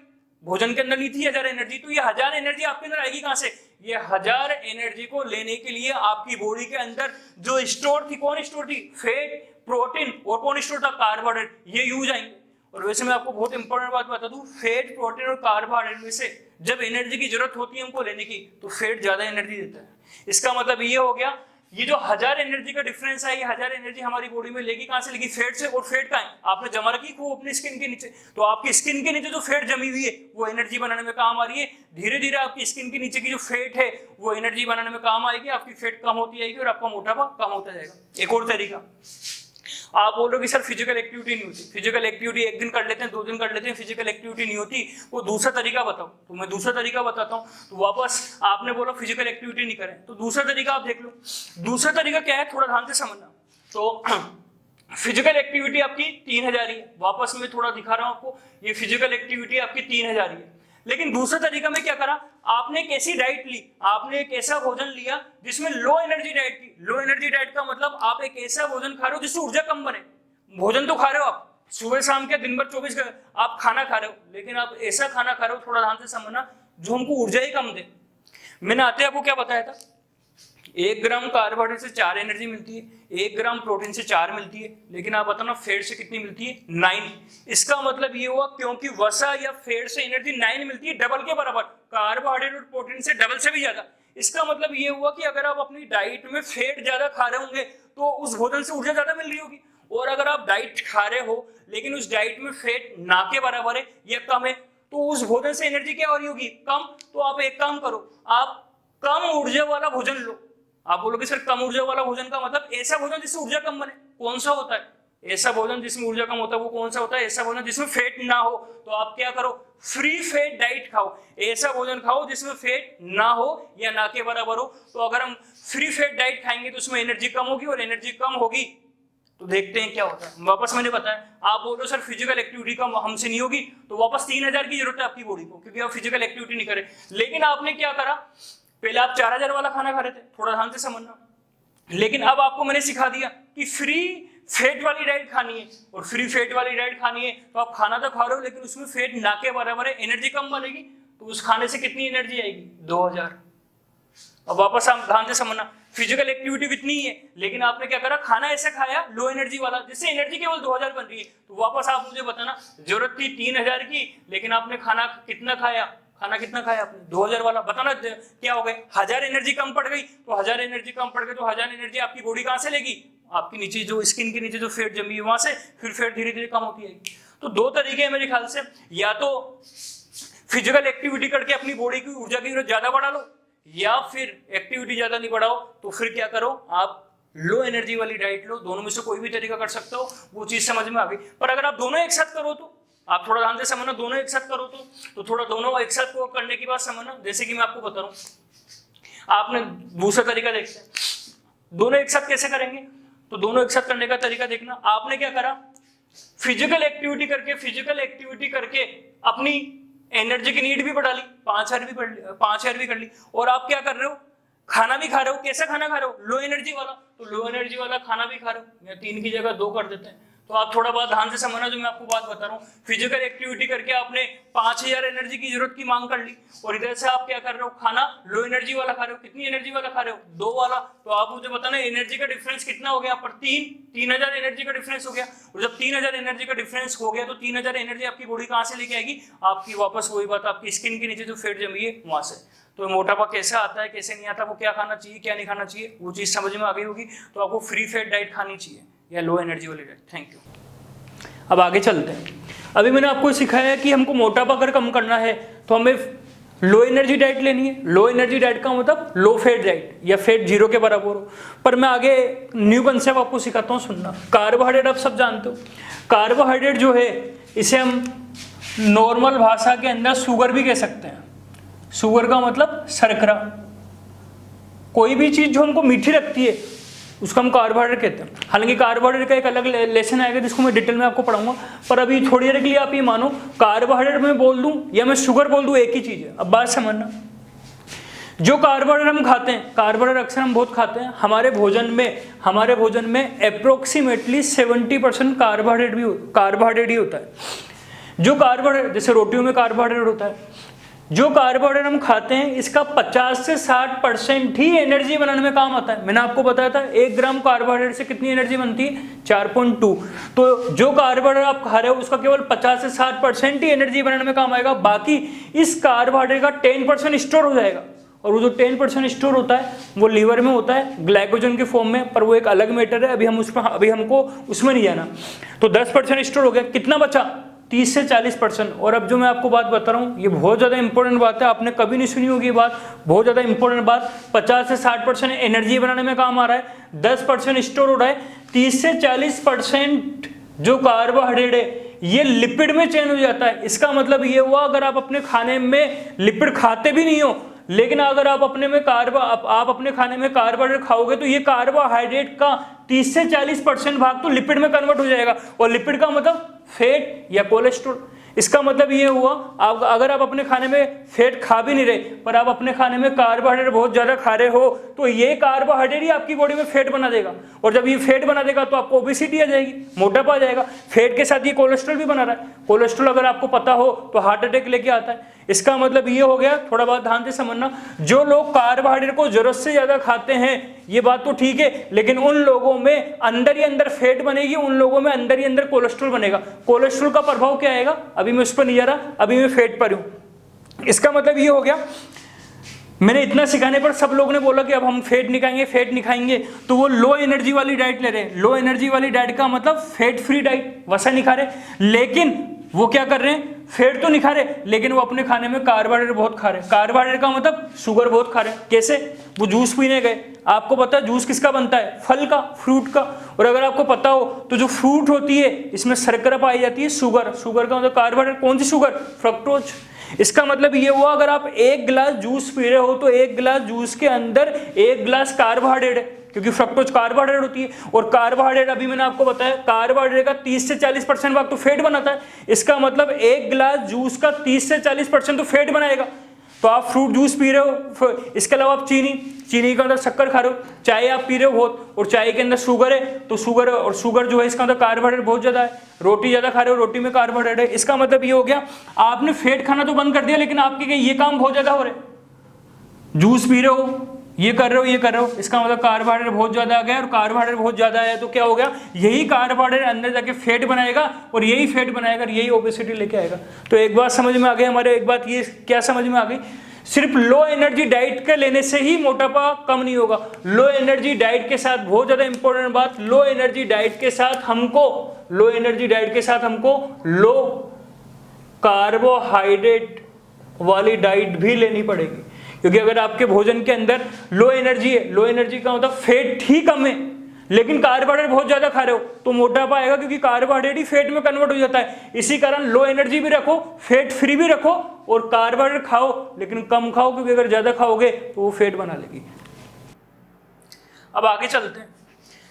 भोजन के अंदर नहीं थी 1000 एनर्जी, तो ये 1000 एनर्जी आपके अंदर आएगी कहां से? ये 1000 एनर्जी को लेने के लिए आपकी बॉडी के अंदर जो स्टोर थी, कौन स्टोर थी? फैट, प्रोटीन, और कौन स्टोर था? कार्बोहाइड्रेट, ये यूज आएंगे। और वैसे मैं आपको बहुत इंपॉर्टेंट बात बता दूं, फैट, प्रोटीन और कार्बोहाइड्रेट में से जब एनर्जी की जरूरत होती है हमको लेने की, तो फैट ज्यादा एनर्जी देता है। इसका मतलब ये हो गया, ये जो 1000 एनर्जी का डिफरेंस है, ये 1000 एनर्जी हमारी बॉडी में लेगी कहां से? लेगी फैट से। और फैट कहां है? आपने जमा रखी वो अपनी स्किन के नीचे, तो आपकी स्किन के नीचे जो फैट जमी हुई है वो एनर्जी बनाने में काम आ रही है। धीरे धीरे आपकी स्किन के नीचे की जो फैट है वो एनर्जी बनाने में काम आएगी, आपकी फैट कम होती जाएगी और आपका मोटापा कम होता जाएगा। एक और तरीका, आप बोल रहे हो कि सर फिजिकल एक्टिविटी नहीं होती, फिजिकल एक्टिविटी 1 दिन कर लेते हैं, 2 दिन कर लेते हैं, फिजिकल एक्टिविटी नहीं होती, वो दूसरा तरीका बताओ। तो मैं दूसरा तरीका बताता हूँ। तो वापस आपने बोला फिजिकल एक्टिविटी नहीं करें, तो दूसरा तरीका आप देख लो। दूसरा तरीका क्या है, थोड़ा ध्यान से समझना। तो फिजिकल एक्टिविटी आपकी 3000 ही है, वापस मैं थोड़ा दिखा रहा हूँ आपको, ये फिजिकल एक्टिविटी आपकी 3000 ही है। लेकिन दूसरा तरीका में क्या करा, आपने एक ऐसी डाइट ली, आपने एक ऐसा भोजन लिया जिसमें लो एनर्जी डाइट थी। लो एनर्जी डाइट का मतलब आप एक ऐसा भोजन खा रहे हो जिससे ऊर्जा कम बने। भोजन तो खा रहे हो आप, सुबह शाम के दिन भर 24 घंटे आप खाना खा रहे हो, लेकिन आप ऐसा खाना खा रहे हो, थोड़ा ध्यान से समझना, जो हमको ऊर्जा ही कम दे। मैंने आते आपको क्या बताया था, 1 ग्राम कार्बोहाइड्रेट से 4 एनर्जी मिलती है, 1 ग्राम प्रोटीन से 4 मिलती है, लेकिन आप बताना फैट से कितनी मिलती है? 9। इसका मतलब ये हुआ क्योंकि वसा या फैट से एनर्जी 9 मिलती है, डबल के बराबर, कार्बोहाइड्रेट और प्रोटीन से डबल से भी ज्यादा। इसका मतलब ये हुआ कि अगर आप अपनी डाइट में फैट ज्यादा खा रहे होंगे तो उस भोजन से ऊर्जा ज्यादा मिल रही होगी, और अगर आप डाइट खा रहे हो लेकिन उस डाइट में फैट ना के बराबर है या कम है, तो उस भोजन से एनर्जी क्या हो रही होगी? कम। तो आप एक काम करो, आप कम ऊर्जा वाला भोजन लो। आप बोलोगे सर कम ऊर्जा वाला भोजन का मतलब ऐसा भोजन जिससे ऊर्जा कम बने, कौन सा होता है? ऐसा भोजन जिसमें ऊर्जा कम होता है वो कौन सा होता है? ऐसा भोजन जिसमें फैट ना हो। तो आप क्या करो, फ्री फैट डाइट खाओ, ऐसा भोजन खाओ जिसमें फैट ना हो या ना के बराबर हो। तो अगर हम फ्री फैट डाइट खाएंगे तो उसमें एनर्जी कम होगी, और एनर्जी कम होगी तो देखते हैं क्या होता है। वापस मैंने बताया, आप बोल रहे हो सर फिजिकल एक्टिविटी कम हमसे नहीं होगी, तो वापस 3000 की जरूरत है आपकी बॉडी को, क्योंकि आप फिजिकल एक्टिविटी नहीं करे। लेकिन आपने क्या करा, पहले आप 4000 वाला खाना खा रहे थे, थोड़ा ध्यान से समझना, लेकिन अब आपको मैंने सिखा दिया कि फ्री फैट वाली डाइट खानी है, और फ्री फैट वाली डाइट खानी है तो आप खाना तो खा रहे हो लेकिन उसमें फैट ना के बराबर है, एनर्जी कम बनेगी, तो उस खाने से कितनी एनर्जी आएगी? 2000। अब वापस आप ध्यान से समझना, फिजिकल एक्टिविटी कितनी है, लेकिन आपने क्या करा, खाना ऐसा खाया लो एनर्जी वाला जिससे एनर्जी केवल 2000 बन रही है। तो वापस आप मुझे बताना, जरूरत थी 3000 की, लेकिन आपने खाना कितना खाया? खाना कितना खाया आपने? 2000 वाला। बताना क्या हो गए? 1000 एनर्जी कम पड़ गई। तो 1000 एनर्जी कम पड़ गई तो 1000 एनर्जी आपकी बॉडी कहां से लेगी? आपकी नीचे जो स्किन के नीचे जो फैट जमी है वहां से, फिर फैट धीरे धीरे कम होती है। तो 2 तरीके हैं मेरे ख्याल से, या तो फिजिकल एक्टिविटी करके अपनी बॉडी की ऊर्जा की जरूरत ज्यादा बढ़ा लो, या फिर एक्टिविटी ज्यादा नहीं बढ़ाओ तो फिर क्या करो, आप लो एनर्जी वाली डाइट लो। दोनों में से कोई भी तरीका कर सकते हो, वो चीज समझ में आ गई। पर अगर आप दोनों एक साथ करो, तो आप थोड़ा ध्यान से समझना, दोनों एक साथ करो तो थोड़ा दोनों एक साथ को करने की बात समझना। जैसे कि मैं आपको बता रहा हूं, आपने दूसरा तरीका देखते हैं, दोनों एक साथ कैसे करेंगे। तो दोनों एक साथ करने का तरीका देखना, आपने क्या करा, फिजिकल एक्टिविटी करके अपनी एनर्जी की नीड भी बढ़ा ली, 5000 भी कर ली, और आप क्या कर रहे हो, खाना भी खा रहे हो, कैसा खाना खा रहे हो, लो एनर्जी वाला, तो लो एनर्जी वाला खाना भी खा रहे हो, या 3 की जगह 2 कर देते हैं। तो आप थोड़ा बहुत ध्यान से समझना जो मैं आपको बात बता रहा हूँ। फिजिकल एक्टिविटी करके आपने 5000 एनर्जी की जरूरत की मांग कर ली, और इधर से आप क्या कर रहे हो, खाना लो एनर्जी वाला खा रहे हो। कितनी एनर्जी वाला खा रहे हो, 2 वाला। तो आप मुझे बताना एनर्जी का डिफरेंस कितना हो गया, पर 3000 एनर्जी का डिफरेंस हो गया। और जब 3000 एनर्जी का डिफरेंस हो गया तो 3000 एनर्जी आपकी बॉडी कहां से लेके आएगी, आपकी वापस वही बात, आपकी स्किन के नीचे जो फैट जमी है वहां से। तो मोटापा कैसे आता है, कैसे नहीं आता, वो क्या खाना चाहिए, क्या नहीं खाना चाहिए, वो चीज समझ में आ गई होगी। तो आपको फ्री फैट डाइट खानी चाहिए या लो एनर्जी वाली डाइट। Thank you. अब आगे चलते हैं। अभी मैंने आपको सिखाया कि हमको मोटापा अगर कम करना है तो हमें लो एनर्जी डाइट लेनी है। लो एनर्जी डाइट का मतलब लो फैट डाइट, या फैट 0 के बराबर हो। पर मैं आगे न्यू कंसेप्ट आपको सिखाता हूँ, सुनना। कार्बोहाइड्रेट आप सब जानते हो। कार्बोहाइड्रेट जो है इसे हम नॉर्मल भाषा के अंदर शुगर भी कह सकते हैं। शुगर का मतलब शर्करा। कोई भी चीज जो हमको मीठी लगती है उसको हम कार्बोहाइड्रेट कहते हैं। हालांकि कार्बोहाइड्रेट का एक अलग लेसन आएगा जिसको मैं डिटेल में आपको पढ़ाऊंगा, पर अभी थोड़ी देर के लिए आप ये मानो कार्बोहाइड्रेट में बोल दूं या मैं शुगर बोल दूं, एक ही चीज है। अब बात समझना, जो कार्बोहाइड्रेट हम खाते हैं, कार्बोहाइड्रेट अक्सर हम बहुत खाते हैं, हमारे भोजन में अप्रोक्सीमेटली 70% कार्बोहाइड्रेट ही होता है। जो कार्बोहाइड्रेट, जैसे रोटियों में कार्बोहाइड्रेट होता है, जो कार्बोहाइड्रेट हम खाते हैं इसका 50 से 60% ही एनर्जी बनाने में काम आता है। मैंने आपको बताया था 1 ग्राम कार्बोहाइड्रेट से कितनी एनर्जी बनती है, 4.2। तो जो कार्बोहाइड्रेट आप खा रहे हो उसका केवल 50 से 60% ही एनर्जी बनाने में काम आएगा। बाकी इस कार्बोहाइड्रेट का 10% स्टोर हो जाएगा, और वो जो 10% स्टोर होता है वो लीवर में होता है ग्लाइकोजन के फॉर्म में, पर वो एक अलग मैटर है, अभी हमको उसमें नहीं जाना। तो 10% स्टोर हो गया, कितना बचा, 30 से 40%। और अब जो मैं आपको बात बता रहा हूँ ये बहुत ज़्यादा इंपॉर्टेंट बात है, आपने कभी नहीं सुनी होगी ये बात, बहुत ज़्यादा इंपॉर्टेंट बात। 50 से 60% एनर्जी बनाने में काम आ रहा है, 10% स्टोर हो रहा है, 30 से 40% जो कार्बोहाइड्रेट है ये लिपिड में चेंज हो जाता है। इसका मतलब ये हुआ अगर आप अपने खाने में लिपिड खाते भी नहीं हो, लेकिन अगर आप अपने खाने में कार्बोहाइड्रेट खाओगे तो ये कार्बोहाइड्रेट का 30 से 40% भाग तो लिपिड में कन्वर्ट हो जाएगा। और लिपिड का मतलब फैट या कोलेस्ट्रॉल। इसका मतलब ये हुआ अगर आप अपने खाने में फैट खा भी नहीं रहे पर आप अपने खाने में कार्बोहाइड्रेट बहुत ज्यादा खा रहे हो, तो ये कार्बोहाइड्रेट ही आपकी बॉडी में फैट बना देगा। और जब ये फैट बना देगा तो आपको ओबेसिटी आ जाएगी, मोटापा आ जाएगा। फैट के साथ ये कोलेस्ट्रॉल भी बना रहा है। कोलेस्ट्रॉल अगर आपको पता हो तो हार्ट अटैक लेके आता है। इसका मतलब ये हो गया, थोड़ा बहुत ध्यान से समझना, जो लोग कार्बोहाइड्रेट को जरूरत से ज्यादा खाते हैं ये बात तो ठीक है, लेकिन उन लोगों में अंदर ही अंदर फैट बनेगी, उन लोगों में अंदर ही अंदर कोलेस्ट्रॉल बनेगा। कोलेस्ट्रॉल का प्रभाव क्या आएगा, अभी मैं उस पर नहीं जा रहा, अभी मैं फैट पर हूं। इसका मतलब ये हो गया, मैंने इतना सिखाने पर सब लोगों ने बोला कि अब हम फैट नहीं खाएंगे, तो वो लो एनर्जी वाली डाइट ले रहे हैं। लो एनर्जी वाली डाइट का मतलब फैट फ्री डाइट, वसा नहीं खा रहे, लेकिन वो क्या कर रहे हैं, फैट तो नहीं खा रहे लेकिन वो अपने खाने में कार्बोहाइड्रेट बहुत खा रहे हैं। कार्बोहाइड्रेट का मतलब शुगर बहुत खा रहे हैं। कैसे, वो जूस पीने गए, आपको पता है जूस किसका बनता है, फल का, फ्रूट का। और अगर आपको पता हो तो जो फ्रूट होती है इसमें शर्करा पाई जाती है, शुगर का मतलब कार्बोहाइड्रेट। कौन सी शुगर, फ्रक्टोज। इसका मतलब ये हुआ अगर आप 1 गिलास जूस पी रहे हो तो 1 गिलास जूस के अंदर 1 गिलास कार्बोहाइड्रेट है, क्योंकि फ्रक्टोज कार्बोहाइड्रेट होती है। और कार्बोहाइड्रेट अभी मैंने आपको बताया कार्बोहाइड्रेट का 30 से 40% भाग तो फैट बनाता है। इसका मतलब 1 गिलास जूस का 30 से 40% तो फैट बनाएगा। तो आप फ्रूट जूस पी रहे हो, इसके अलावा आप चीनी के अंदर शक्कर खा रहे हो, चाय आप पी रहे हो बहुत, और चाय के अंदर शुगर है, तो शुगर जो है इसका अंदर कार्बोहाइड्रेट बहुत ज्यादा है। रोटी ज्यादा खा रहे हो, रोटी में कार्बोहाइड्रेट है। इसका मतलब ये हो गया आपने फैट खाना तो बंद कर दिया, लेकिन आपके ये काम बहुत ज्यादा हो रहे, जूस पी रहे हो, ये कर रहे हो, इसका मतलब कार्बोहाइड्रेट बहुत ज्यादा आ गया। और कार्बोहाइड्रेट बहुत ज्यादा आया तो क्या हो गया, यही कार्बोहाइड्रेट अंदर जाके फैट बनाएगा, और यही फैट बनाएगा, यही ओबेसिटी लेके आएगा। तो एक बात समझ में आ गई हमारे, एक बात ये क्या समझ में आ गई, सिर्फ लो एनर्जी डाइट के लेने से ही मोटापा कम नहीं होगा। लो एनर्जी डाइट के साथ, बहुत ज्यादा इंपॉर्टेंट बात, लो एनर्जी डाइट के साथ हमको लो कार्बोहाइड्रेट वाली डाइट भी लेनी पड़ेगी। क्योंकि अगर आपके भोजन के अंदर लो एनर्जी है, लो एनर्जी का मतलब फैट ही कम है, लेकिन कार्बोहाइड्रेट बहुत ज्यादा खा रहे हो तो मोटापा आएगा, क्योंकि कार्बोहाइड्रेट ही फैट में कन्वर्ट हो जाता है। इसी कारण लो एनर्जी भी रखो, फैट फ्री भी रखो, और कार्बोहाइड्रेट खाओ लेकिन कम खाओ, क्योंकि अगर ज्यादा खाओगे तो वो फैट बना लेगी। अब आगे चलते हैं।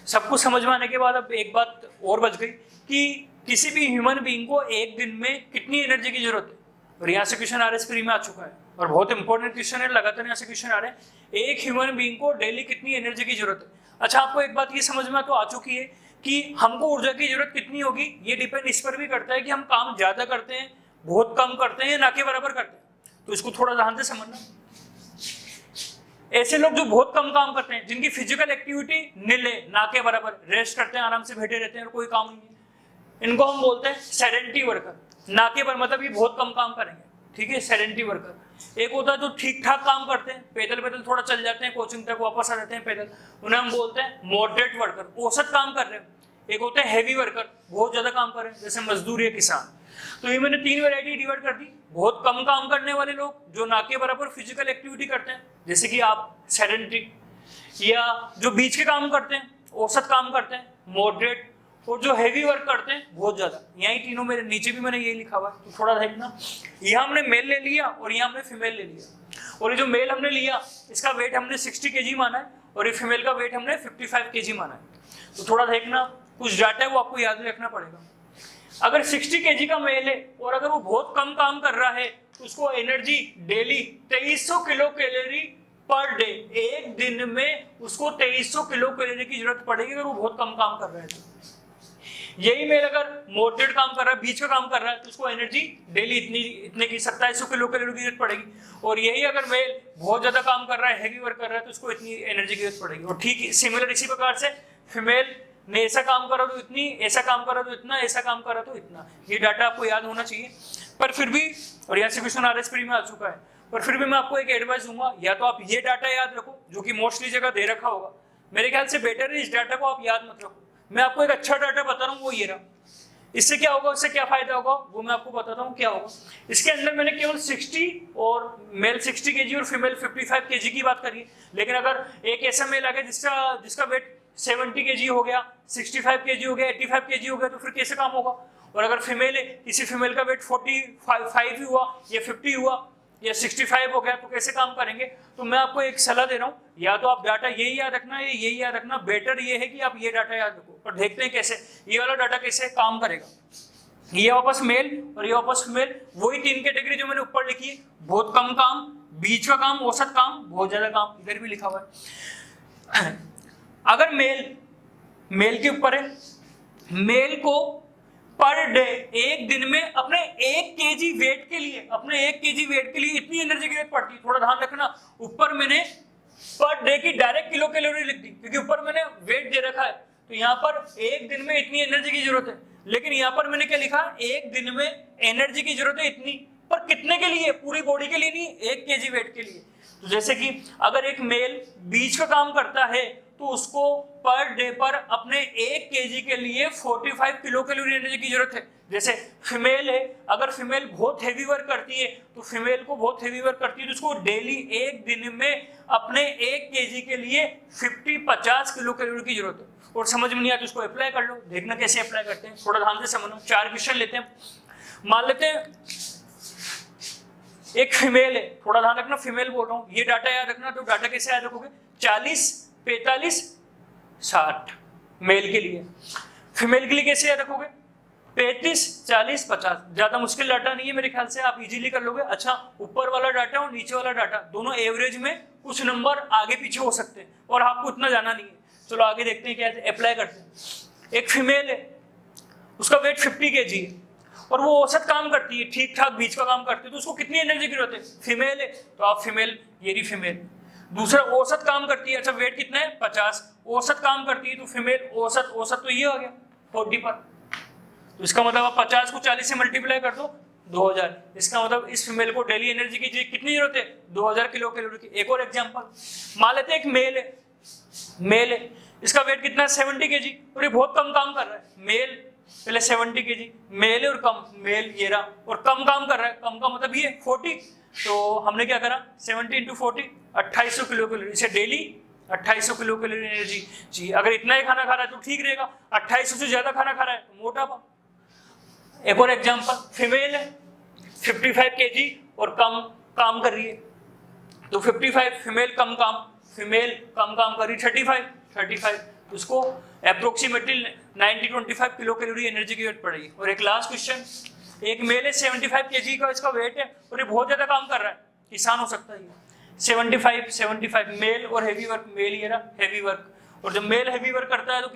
सब कुछ समझ में आने के बाद अब एक बात और बच गई कि किसी भी ह्यूमन बीइंग को एक दिन में कितनी एनर्जी की जरूरत है। और यहाँ से क्वेश्चन RS प्री में आ चुका है। और बहुत इंपॉर्टेंट क्वेश्चन है, लगातार ऐसे क्वेश्चन आ रहे हैं। एक ह्यूमन बीइंग को डेली कितनी एनर्जी की जरूरत है? अच्छा, आपको एक बात ये समझ में तो आ चुकी है कि हमको ऊर्जा की जरूरत कितनी होगी, ये डिपेंड इस पर भी करता है कि हम काम ज्यादा करते हैं, बहुत कम करते हैं, ना के बराबर करते हैं। तो इसको थोड़ा ध्यान से समझना। ऐसे लोग जो बहुत कम काम करते हैं, जिनकी फिजिकल एक्टिविटी निल है, ना के बराबर, रेस्ट करते हैं, आराम से बैठे रहते हैं और कोई काम नहीं है, इनको हम बोलते हैं सेडेंटरी वर्कर। ना के बराबर मतलब ये बहुत कम काम करेंगे, ठीक है, सेडेंटरी वर्कर। एक होता है जो ठीक ठाक काम करते हैं, पैदल पैदल थोड़ा चल जाते हैं, कोचिंग तक वापस आ जाते हैं पैदल, उन्हें हम बोलते हैं मॉडरेट वर्कर, औसत काम कर रहे हैं। एक होते हैं हैवी वर्कर, बहुत ज्यादा काम कर रहे हैं, जैसे मजदूर या किसान। तो ये मैंने 3 वैरायटी डिवाइड कर दी। बहुत कम काम करने वाले लोग जो ना के बराबर फिजिकल एक्टिविटी करते हैं, जैसे कि आप सेडेंटरी, या जो बीच के काम करते हैं, औसत काम करते हैं, मॉडरेट, और जो हैवी वर्क करते हैं बहुत ज्यादा। यही तीनों मेरे नीचे भी मैंने यही लिखा हुआ है, तो थोड़ा देखना। यहाँ हमने मेल ले लिया और यहाँ हमने फीमेल ले लिया, और ये जो मेल हमने लिया इसका वेट हमने 60 kg माना है, और ये फीमेल का वेट हमने 55 kg माना है। तो थोड़ा देखना, कुछ डाटा है वो आपको याद रखना पड़ेगा। अगर 60 kg का मेल है और अगर वो बहुत कम काम कर रहा है, तो उसको energy daily 2300 kilo calorie per day, एक दिन में उसको 2300 किलो कैलोरी की जरूरत पड़ेगी अगर वो बहुत कम काम कर रहा है तो। यही मेल अगर मॉडरेट काम कर रहा है, बीच का काम कर रहा है, तो उसको एनर्जी डेली इतने की 2700 किलो कैलोरी की जरूरत पड़ेगी। और यही अगर मेल बहुत ज्यादा काम कर रहा है, हैवी वर्क कर रहा है, तो उसको इतनी एनर्जी की जरूरत पड़ेगी। और ठीक सिमिलर इसी प्रकार से फीमेल ने ऐसा काम करा तो इतनी, ऐसा काम करा तो इतना, ऐसा काम करा तो इतना। ये डाटा आपको याद होना चाहिए। पर फिर भी, और यहाँ से क्वेश्चन RS में आ चुका है, पर फिर भी मैं आपको एक एडवाइस दूंगा, या तो आप ये डाटा याद रखो जो कि मोस्टली जगह दे रखा होगा। मेरे ख्याल से बेटर है इस डाटा को आप याद मत रखो। मैं आपको एक अच्छा डाटा बता रहा हूँ, वो ये रहा। इससे क्या होगा, उससे क्या फायदा होगा, वो मैं आपको बताता हूँ क्या होगा। इसके अंदर मैंने केवल 60 और मेल 60 kg और फीमेल 55 kg की बात करी है। लेकिन अगर एक ऐसा मेल आ गया जिसका वेट 70 kg हो गया, 65 kg हो गया, 85 kg हो गया, तो फिर कैसे काम होगा। और अगर फीमेल है, किसी फीमेल का वेट 45 ही हुआ या 50 हुआ या 65 हो गया, तो कैसे काम करेंगे। तो मैं आपको एक सलाह दे रहा हूँ, या तो आप डाटा यही याद रखना है, यही याद रखना। बेटर ये है कि आप ये डाटा याद रखो। और देखते हैं कैसे ये वाला डाटा कैसे काम करेगा। ये वापस मेल और ये वापस फीमेल, वही 3 कैटेगरी जो मैंने ऊपर लिखी है। बहुत कम काम, बीच का काम, औसत काम, बहुत ज्यादा काम, इधर भी लिखा हुआ है। अगर मेल के ऊपर है, मेल को पर डे एक दिन में अपने 1 kg वेट के लिए इतनी एनर्जी की जरूरत पड़ती है। थोड़ा ध्यान रखना, ऊपर मैंने पर डे की डायरेक्ट किलो कैलोरी लिख दी, क्योंकि ऊपर मैंने वेट दे रखा है। तो यहाँ पर एक दिन में इतनी एनर्जी की जरूरत है, लेकिन यहाँ पर मैंने क्या लिखा, एक दिन में एनर्जी की जरूरत है इतनी, पर कितने के लिए, पूरी बॉडी के लिए नहीं, 1 kg वेट के लिए। तो जैसे कि अगर एक मेल बीच का काम करता है, तो उसको पर डे पर अपने 1 kg के लिए 45 किलो कैलोरी एनर्जी की जरूरत है। जैसे फीमेल है, अगर फीमेल बहुत हैवी वर्क करती है, तो फीमेल को बहुत हैवी वर्क करती है, तो उसको डेली एक दिन में अपने 1 kg के लिए 50 किलो कैलोरी की जरूरत है। और समझ में नहीं आता उसको अप्लाई कर लो। देखना कैसे अप्लाई करते हैं, थोड़ा ध्यान से समझो। 4 क्वेश्चन लेते हैं। मान लेते हैं एक फीमेल है, थोड़ा ध्यान रखना, फीमेल बोल रहा हूँ, ये डाटा याद रखना। तो डाटा कैसे याद रखोगे, 40, 45, 60 मेल के लिए। फीमेल के लिए कैसे याद रखोगे, 35, 40, 50। ज्यादा मुश्किल डाटा नहीं है मेरे ख्याल से, आप इजीली कर लोगे। अच्छा, ऊपर वाला डाटा और नीचे वाला डाटा दोनों एवरेज में कुछ नंबर आगे पीछे हो सकते हैं, और आपको उतना जाना नहीं है। चलो आगे देखते हैं क्या अप्लाई करते हैं। एक फीमेल है, उसका वेट 50 kg है, और वो औसत काम करती है, ठीक ठाक बीच का काम करती है, तो उसको कितनी एनर्जी की जरूरत है। फीमेल है तो आप फीमेल, ये रही फीमेल। दूसरा औसत काम करती है, अच्छा वेट कितना है, 50, औसत काम करती है, तो फीमेल औसत तो ये हो गया 40 पर। तो इसका मतलब आप 50 को 40 से मल्टीप्लाई कर दो, 2000। इसका मतलब इस फीमेल को डेली एनर्जी की कितनी जरूरत है, 2000 किलो कैलोरी की। एक और एग्जांपल मान लेते हैं, एक मेल है, इसका वेट कितना है, 70 kg, और ये बहुत कम काम कर रहा है। मेल पहले 70 kg, मेल और कम, मेल ये रहा, और कम काम कर रहा है। कम का मतलब ये 40, तो हमने क्या करा, 70 × 40, 2800 किलो कैलोरी। इसे डेली 2800 किलो कैलोरी एनर्जी चाहिए। अगर इतना ही खाना खा रहा है तो ठीक रहेगा, 2800 से ज्यादा खाना खा रहा है तो मोटापा। एक और एग्जांपल, फीमेल है, 55 kg और कम काम कर रही है, तो 55, फीमेल कम काम कर रही, 35, उसको अप्रोक्सीमेटली 90-25 किलो कैलोरी एनर्जी की जरूरत पड़ेगी। और एक लास्ट क्वेश्चन, एक मेल है, 75 kg का इसका वेट है, और ये बहुत ज्यादा काम कर रहा है, किसान हो सकता है। 75 मेल और हेवी वर्क, मेल ये रहा हेवी वर्क, और जब मेल हेवी वर्क करता है तो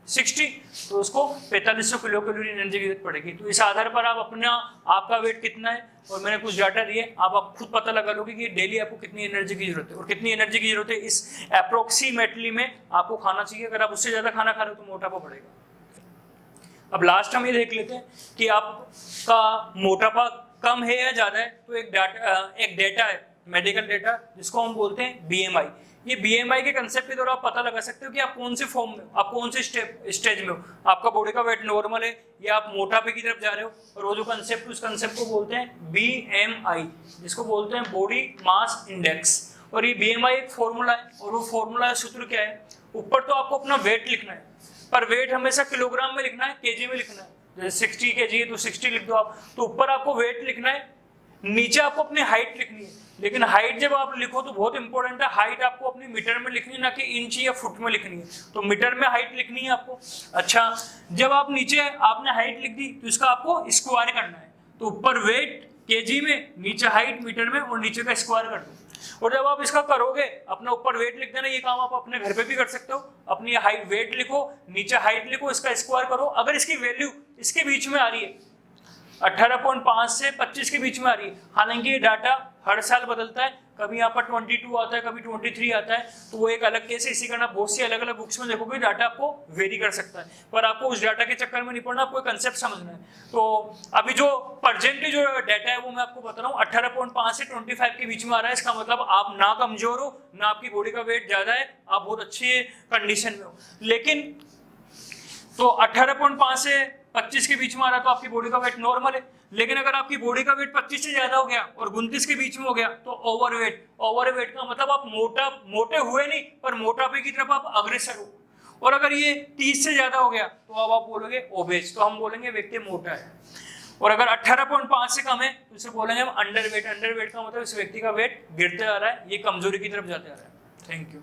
60, तो उसको 4500 किलो कैलोरी एनर्जी की जरूरत पड़ेगी। तो इस आधार पर आप अपना आपका वेट कितना है, और मैंने कुछ डाटा दिए, आप खुद पता लगा लोगे कि डेली आपको कितनी एनर्जी की जरूरत है, और कितनी एनर्जी की जरूरत है इस अप्रोक्सीमेटली में आपको खाना चाहिए। अगर आप उससे ज्यादा खाना खा रहे हो तो मोटापा बढ़ेगा। अब लास्ट हम ये देख लेते हैं कि आपका मोटापा कम है या ज्यादा है। तो एक डेटा है, मेडिकल डेटा, जिसको हम बोलते हैं BMI। ये BMI के कंसेप्ट के द्वारा आप पता लगा सकते हो कि आप कौन से फॉर्म में, आप कौन से स्टेज में हो, आपका बॉडी का वेट नॉर्मल है या आप मोटापे की तरफ जा रहे हो। और वो जो कंसेप्ट, उस कंसेप्ट को बोलते हैं BMI, जिसको बोलते हैं बॉडी मास इंडेक्स। और ये BMI एक फॉर्मूला है, और वो फॉर्मूला सूत्र क्या है, ऊपर तो आपको अपना वेट लिखना है, पर वेट हमेशा किलोग्राम में लिखना है, केजी में लिखना है। जैसे 60 kg है तो 60 लिख दो आप, तो ऊपर आपको वेट लिखना है, नीचे आपको अपनी हाइट लिखनी है। लेकिन हाइट जब आप लिखो तो बहुत इंपॉर्टेंट है, हाइट आपको अपनी मीटर में लिखनी है, ना कि इंच या फुट में लिखनी है। तो मीटर में हाइट लिखनी है आपको। अच्छा, जब आप नीचे आपने हाइट लिख दी तो इसका आपको स्क्वायर करना है। तो ऊपर वेट केजी में, नीचे हाइट मीटर में, और नीचे का स्क्वायर कर दो। और जब आप इसका करोगे, अपना ऊपर वेट लिख देना, ये काम आप अपने घर पे भी कर सकते हो। अपनी हाइट वेट लिखो, नीचे हाइट लिखो, इसका स्क्वायर करो। अगर इसकी वैल्यू इसके बीच में आ रही है, 18.5 से 25 के बीच में आ रही है, हालांकि ये डाटा हर साल बदलता है, कभी यहाँ पर 22 आता है, कभी 23 आता है, तो वो एक अलग केस है। इसी कारण आप बहुत सी अलग अलग बुक्स में देखोगे डाटा आपको वेरी कर सकता है, पर आपको उस डाटा के चक्कर में नहीं पड़ना, आपको कंसेप्ट समझना है। तो अभी जो प्रेजेंटली जो डाटा है वो मैं आपको बता रहा हूँ, 18.5 से 25 के बीच में आ रहा है। इसका मतलब आप ना कमजोर हो, ना आपकी बॉडी का वेट ज्यादा है, आप बहुत अच्छी कंडीशन में हो। लेकिन तो 18.5 से 25 के बीच में आ रहा तो आपकी बॉडी का वेट नॉर्मल है। लेकिन अगर आपकी बॉडी का वेट 25 से ज्यादा हो गया और 29 के बीच में हो गया तो ओवरवेट। ओवरवेट का मतलब आप मोटे हुए नहीं, पर मोटापे की तरफ आप अग्रसर हो। और अगर ये 30 से ज्यादा हो गया तो अब आप बोलोगे ओबेस, तो हम बोलेंगे व्यक्ति मोटा है। और अगर 18.5 से कम है तो इसे बोलेंगे हम अंडरवेट। अंडरवेट का मतलब इस व्यक्ति का वेट गिरते आ रहा है, ये कमजोरी की तरफ जाते आ रहा है। Thank you.